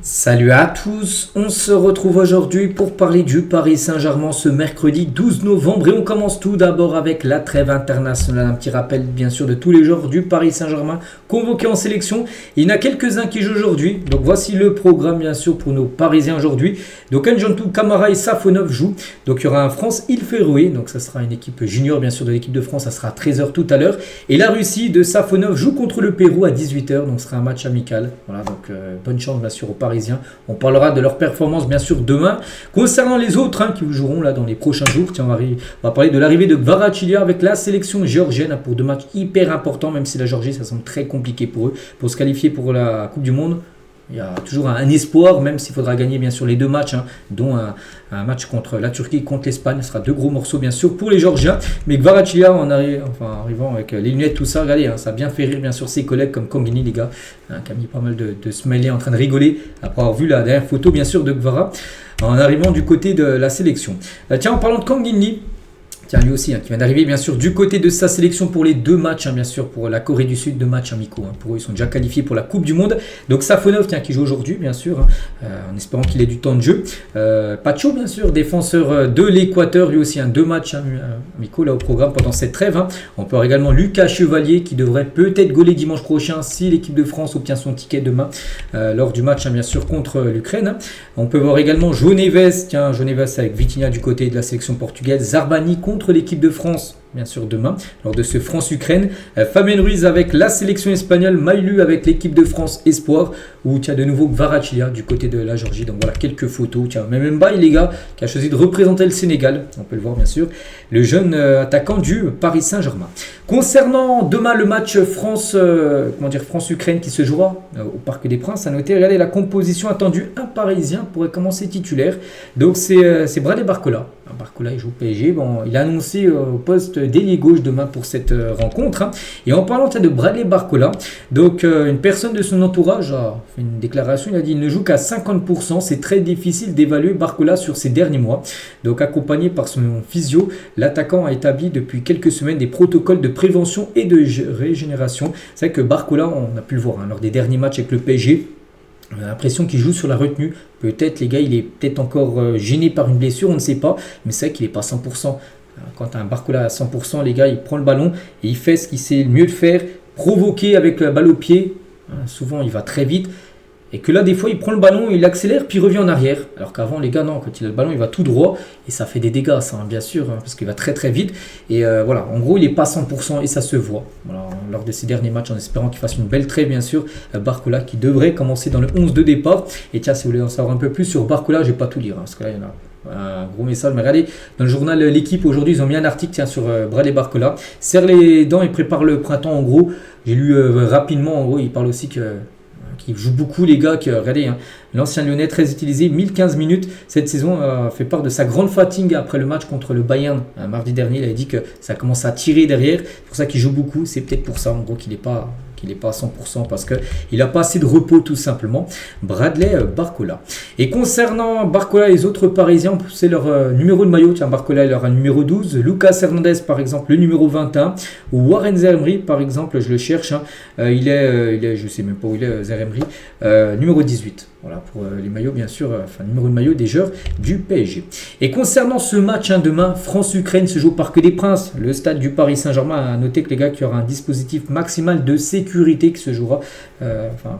Salut à tous, on se retrouve aujourd'hui pour parler du Paris Saint-Germain ce mercredi 12 novembre et on commence tout d'abord avec la trêve internationale. Un petit rappel bien sûr de tous les joueurs du Paris Saint-Germain convoqués en sélection. Il y en a quelques-uns qui jouent aujourd'hui, donc voici le programme bien sûr pour nos Parisiens aujourd'hui. Donc N'Jontou, Camara et Safonov jouent, donc il y aura un France-Île Féroé, donc ça sera une équipe junior bien sûr de l'équipe de France, ça sera à 13h tout à l'heure. Et la Russie de Safonov joue contre le Pérou à 18h, donc ce sera un match amical. Voilà, donc bonne chance bien sûr aux Parisiens. On parlera de leur performance bien sûr demain. Concernant les autres qui joueront là dans les prochains jours, on va parler de l'arrivée de Kvaratskhelia avec la sélection géorgienne pour deux matchs hyper importants, même si la Géorgie ça semble très compliqué pour eux pour se qualifier pour la Coupe du Monde. Il y a toujours un espoir, même s'il faudra gagner bien sûr les deux matchs, dont un match contre la Turquie et contre l'Espagne. Ce sera deux gros morceaux bien sûr pour les Géorgiens. Mais Kvaratskhelia, arrivant avec les lunettes, tout ça, regardez, ça a bien fait rire bien sûr ses collègues comme Kangini, les gars, qui a mis pas mal de smileys en train de rigoler après avoir vu la dernière photo bien sûr de Kvara en arrivant du côté de la sélection. Tiens, en parlant de Kangini, tiens, lui aussi, qui vient d'arriver bien sûr du côté de sa sélection pour les deux matchs, bien sûr, pour la Corée du Sud, deux matchs amicaux. Pour eux, ils sont déjà qualifiés pour la Coupe du Monde. Donc Safonov, qui joue aujourd'hui, bien sûr, en espérant qu'il ait du temps de jeu. Pacho, bien sûr, défenseur de l'Équateur, lui aussi, deux matchs amicaux là au programme pendant cette trêve. On peut avoir également Lucas Chevalier qui devrait peut-être gauler dimanche prochain si l'équipe de France obtient son ticket demain lors du match, bien sûr, contre l'Ukraine. On peut voir également João Neves, João Neves avec Vitinha du côté de la sélection portugaise, Zarbani contre l'équipe de France, bien sûr demain, lors de ce France-Ukraine. Fabien Ruiz avec la sélection espagnole, Maïlu avec l'équipe de France Espoir, où tu as de nouveau Kvaratskhelia du côté de la Géorgie. Donc voilà quelques photos. Tiens, même Mbaye, les gars, qui a choisi de représenter le Sénégal, on peut le voir bien sûr, le jeune attaquant du Paris Saint-Germain. Concernant demain le match France-Ukraine qui se jouera au Parc des Princes, à noter, regardez la composition attendue, un Parisien pourrait commencer titulaire. Donc c'est Bradley Barcola. Barcola, il joue au PSG. Bon, il a annoncé au poste d'ailier gauche demain pour cette rencontre. Et en parlant de Bradley Barcola, donc une personne de son entourage a fait une déclaration. Il a dit qu'il ne joue qu'à 50%. C'est très difficile d'évaluer Barcola sur ces derniers mois. Donc accompagné par son physio, l'attaquant a établi depuis quelques semaines des protocoles de prévention et de régénération. C'est vrai que Barcola, on a pu le voir lors des derniers matchs avec le PSG. On a l'impression qu'il joue sur la retenue. Peut-être, les gars, il est peut-être encore gêné par une blessure, on ne sait pas. Mais c'est vrai qu'il n'est pas 100%. Quand tu as un Barcola à 100%, les gars, il prend le ballon et il fait ce qu'il sait le mieux de faire. Provoquer avec la balle au pied. Souvent, il va très vite. Et que là, des fois, il prend le ballon, il accélère, puis il revient en arrière. Alors qu'avant, les gars, non, quand il a le ballon, il va tout droit. Et ça fait des dégâts, ça, bien sûr, parce qu'il va très très vite. Et voilà, en gros, il n'est pas 100% et ça se voit. Voilà, lors de ces derniers matchs, en espérant qu'il fasse une belle trêve, bien sûr. Barcola qui devrait commencer dans le 11 de départ. Et tiens, si vous voulez en savoir un peu plus sur Barcola, je ne vais pas tout lire, parce que là, il y en a un gros message. Mais regardez, dans le journal L'équipe, aujourd'hui, ils ont mis un article sur Bradley Barcola. Serre les dents et prépare le printemps, en gros. J'ai lu rapidement, en gros, il parle aussi qu'il joue beaucoup, les gars, regardez, l'ancien Lyonnais très utilisé, 1015 minutes cette saison, fait part de sa grande fatigue après le match contre le Bayern mardi dernier. Il a dit que ça commence à tirer derrière, c'est pour ça qu'il joue beaucoup, c'est peut-être pour ça en gros qu'il n'est pas à 100% parce qu'il n'a pas assez de repos tout simplement. Bradley Barcola. Et concernant Barcola et les autres Parisiens, c'est leur numéro de maillot. Tiens, Barcola il aura un numéro 12, Lucas Hernandez par exemple le numéro 21, ou Warren Zaïre-Emery par exemple, je le cherche, il est, je sais même pas où il est, Zaïre-Emery, numéro 18. Voilà pour les maillots bien sûr, numéro de maillot des joueurs du PSG. Et concernant ce match demain, France-Ukraine se joue au Parc des Princes, le stade du Paris Saint-Germain. A noté que les gars qu'il y aura un dispositif maximal de sécurité qui se jouera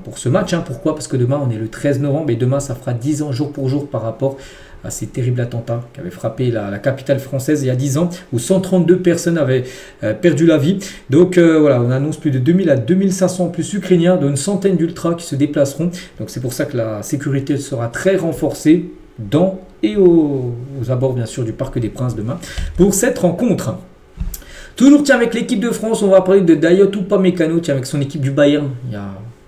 pour ce match. Pourquoi? Parce que demain on est le 13 novembre et demain ça fera 10 ans jour pour jour par rapport à ces terribles attentats qui avaient frappé la capitale française il y a 10 ans où 132 personnes avaient perdu la vie. Donc voilà, on annonce plus de 2000 à 2500 plus ukrainiens, dont une centaine d'ultras qui se déplaceront. Donc c'est pour ça que la sécurité sera très renforcée dans et aux abords bien sûr du Parc des Princes demain pour cette rencontre. Toujours avec l'équipe de France, on va parler de Dayot Upamecano avec son équipe du Bayern.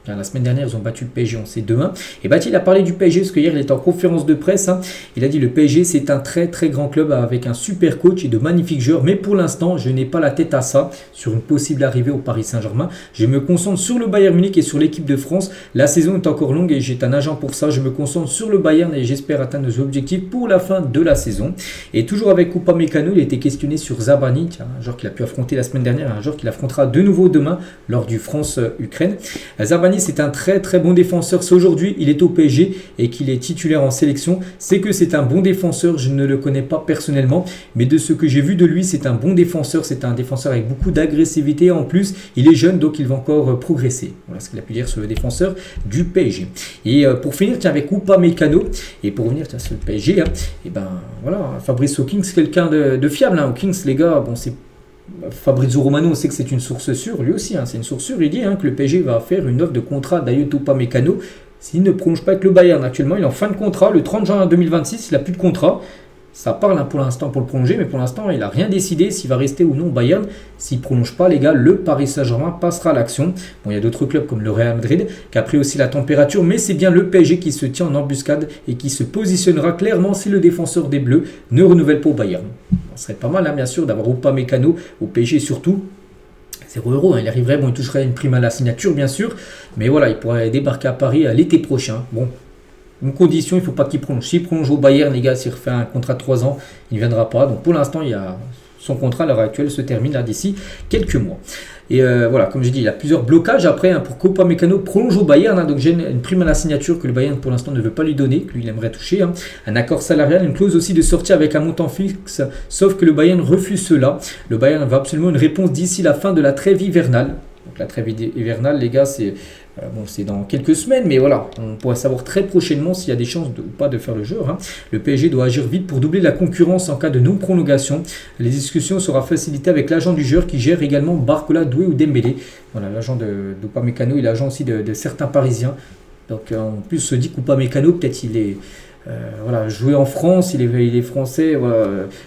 La semaine dernière, ils ont battu le PSG, on sait demain. Et il a parlé du PSG parce qu'hier, il était en conférence de presse. Il a dit le PSG, c'est un très très grand club avec un super coach et de magnifiques joueurs. Mais pour l'instant, je n'ai pas la tête à ça sur une possible arrivée au Paris Saint-Germain. Je me concentre sur le Bayern Munich et sur l'équipe de France. La saison est encore longue et j'ai un agent pour ça. Je me concentre sur le Bayern et j'espère atteindre nos objectifs pour la fin de la saison. Et toujours avec Upamecano, il a été questionné sur Zabani, un joueur qu'il a pu affronter la semaine dernière, un joueur qu'il affrontera de nouveau demain lors du France-Ukraine. Zabani Zarbani, c'est un très très bon défenseur. Si aujourd'hui il est au PSG et qu'il est titulaire en sélection, c'est que c'est un bon défenseur. Je ne le connais pas personnellement, mais de ce que j'ai vu de lui, c'est un bon défenseur. C'est un défenseur avec beaucoup d'agressivité. En plus, il est jeune, donc il va encore progresser. Voilà ce qu'il a pu dire sur le défenseur du PSG. Et pour finir, tiens, avec Upamecano, et pour revenir sur le PSG, et ben voilà, Fabrice Hawkins, quelqu'un de fiable. Hawkins, les gars, bon, c'est Fabrizio Romano, on sait que c'est une source sûre, lui aussi, c'est une source sûre. Il dit que le PSG va faire une offre de contrat d'Ayoub Upamecano s'il ne prolonge pas avec le Bayern. Actuellement, il est en fin de contrat, le 30 juin 2026, il n'a plus de contrat. Ça parle pour l'instant pour le prolonger, mais pour l'instant, il n'a rien décidé s'il va rester ou non au Bayern. S'il ne prolonge pas, les gars, le Paris Saint-Germain passera à l'action. Bon, il y a d'autres clubs comme le Real Madrid qui a pris aussi la température, mais c'est bien le PSG qui se tient en embuscade et qui se positionnera clairement si le défenseur des Bleus ne renouvelle pas au Bayern. Ce serait pas mal, bien sûr, d'avoir Upamecano au PSG surtout. 0 €, il arriverait, bon, il toucherait une prime à la signature, bien sûr, mais voilà, il pourrait débarquer à Paris l'été prochain. Bon. Une condition, il ne faut pas qu'il prolonge. S'il prolonge au Bayern, les gars, s'il refait un contrat de 3 ans, il ne viendra pas. Donc pour l'instant, son contrat à l'heure actuelle se termine d'ici quelques mois. Et voilà, comme j'ai dit, il y a plusieurs blocages après pour qu'Upamecano prolonge au Bayern. Donc j'ai une prime à la signature que le Bayern pour l'instant ne veut pas lui donner, que lui il aimerait toucher. Un accord salarial, une clause aussi de sortie avec un montant fixe, sauf que le Bayern refuse cela. Le Bayern veut absolument une réponse d'ici la fin de la trêve hivernale. Donc la trêve hivernale, les gars, c'est dans quelques semaines, mais voilà, on pourrait savoir très prochainement s'il y a des chances ou pas de faire le jeu. Le PSG doit agir vite pour doubler la concurrence en cas de non-prolongation. Les discussions seront facilitées avec l'agent du joueur qui gère également Barcola, Doué ou Dembélé. Voilà, l'agent d'Upamecano, il est l'agent aussi de certains Parisiens. Donc en plus, se dit qu'Upamecano, peut-être il est... jouer en France, il est français,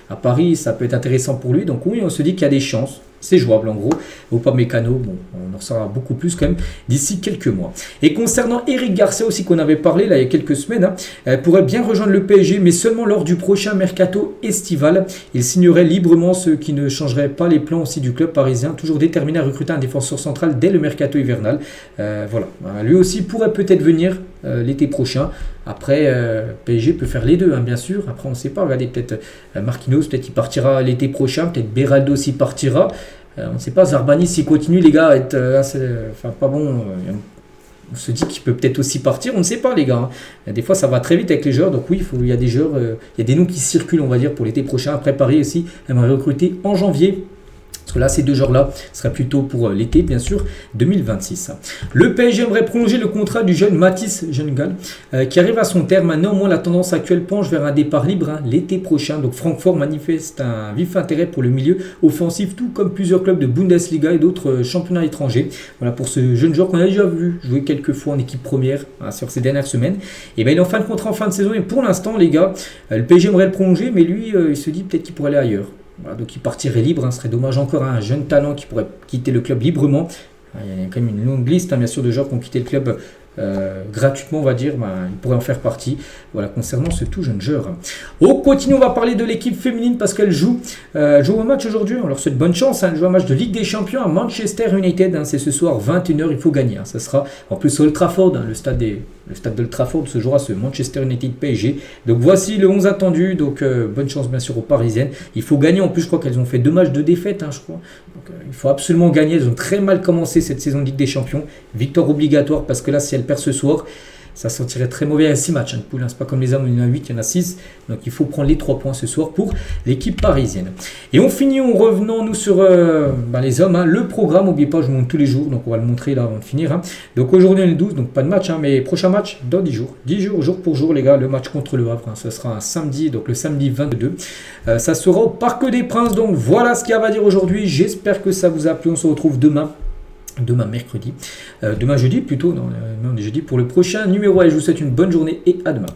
à Paris, ça peut être intéressant pour lui. Donc oui, on se dit qu'il y a des chances. C'est jouable en gros. Upamecano, bon, on en saura beaucoup plus quand même d'ici quelques mois. Et concernant Eric Garcia aussi qu'on avait parlé là il y a quelques semaines, pourrait bien rejoindre le PSG, mais seulement lors du prochain mercato estival. Il signerait librement, ce qui ne changerait pas les plans aussi du club parisien, toujours déterminé à recruter un défenseur central dès le mercato hivernal. Lui aussi pourrait peut-être venir l'été prochain. Après, PSG peut faire les deux, bien sûr. Après, on ne sait pas. Regardez, peut-être Marquinhos, peut-être il partira l'été prochain. Peut-être Beraldo aussi partira. On ne sait pas. Zarbani, s'il continue, les gars, être pas bon. On se dit qu'il peut peut-être aussi partir. On ne sait pas, les gars. Des fois, ça va très vite avec les joueurs. Donc oui, il y a des joueurs, il y a des noms qui circulent, on va dire, pour l'été prochain. Après, Paris aussi aimerait recruter en janvier. Parce que là, ces 2 joueurs-là seraient plutôt pour l'été, bien sûr, 2026. Le PSG aimerait prolonger le contrat du jeune Mathis Jengal, qui arrive à son terme. Néanmoins, la tendance actuelle penche vers un départ libre l'été prochain. Donc, Francfort manifeste un vif intérêt pour le milieu offensif, tout comme plusieurs clubs de Bundesliga et d'autres championnats étrangers. Voilà pour ce jeune joueur qu'on a déjà vu jouer quelques fois en équipe première sur ces dernières semaines. Et bien, il est en fin de contrat en fin de saison. Et pour l'instant, les gars, le PSG aimerait le prolonger, mais lui, il se dit peut-être qu'il pourrait aller ailleurs. Voilà, donc il partirait libre, ce serait dommage encore un jeune talent qui pourrait quitter le club librement. Il y a quand même une longue liste bien sûr de joueurs qui ont quitté le club gratuitement, on va dire, il pourrait en faire partie. Voilà, concernant ce tout jeune joueur. On continue, on va parler de l'équipe féminine parce qu'elle joue un match aujourd'hui. On leur souhaite bonne chance. Elle joue un match de Ligue des Champions à Manchester United. C'est ce soir 21h, il faut gagner. Ça sera en plus Old Trafford, le stade d'Old Trafford se jouera ce Manchester United PSG. Donc voici le 11 attendu. Donc bonne chance bien sûr aux Parisiennes. Il faut gagner. En plus, je crois qu'elles ont fait 2 matchs de défaite, je crois. Donc il faut absolument gagner. Elles ont très mal commencé cette saison de Ligue des Champions. Victoire obligatoire parce que là, si elles perdent ce soir, ça sentirait très mauvais à 6 matchs. C'est pas comme les hommes, il y en a 8, il y en a 6. Donc il faut prendre les 3 points ce soir pour l'équipe parisienne. Et on finit en revenant nous sur les hommes. Le programme, n'oubliez pas, je vous montre tous les jours. Donc on va le montrer là avant de finir. Donc aujourd'hui on est le 12, donc pas de match. Mais prochain match dans 10 jours. 10 jours, jour pour jour les gars. Le match contre le Havre, ce sera un samedi, donc le samedi 22. Ça sera au Parc des Princes. Donc voilà ce qu'il y a à dire aujourd'hui. J'espère que ça vous a plu. On se retrouve demain mercredi, demain jeudi plutôt, non, jeudi pour le prochain numéro. Allez, je vous souhaite une bonne journée et à demain.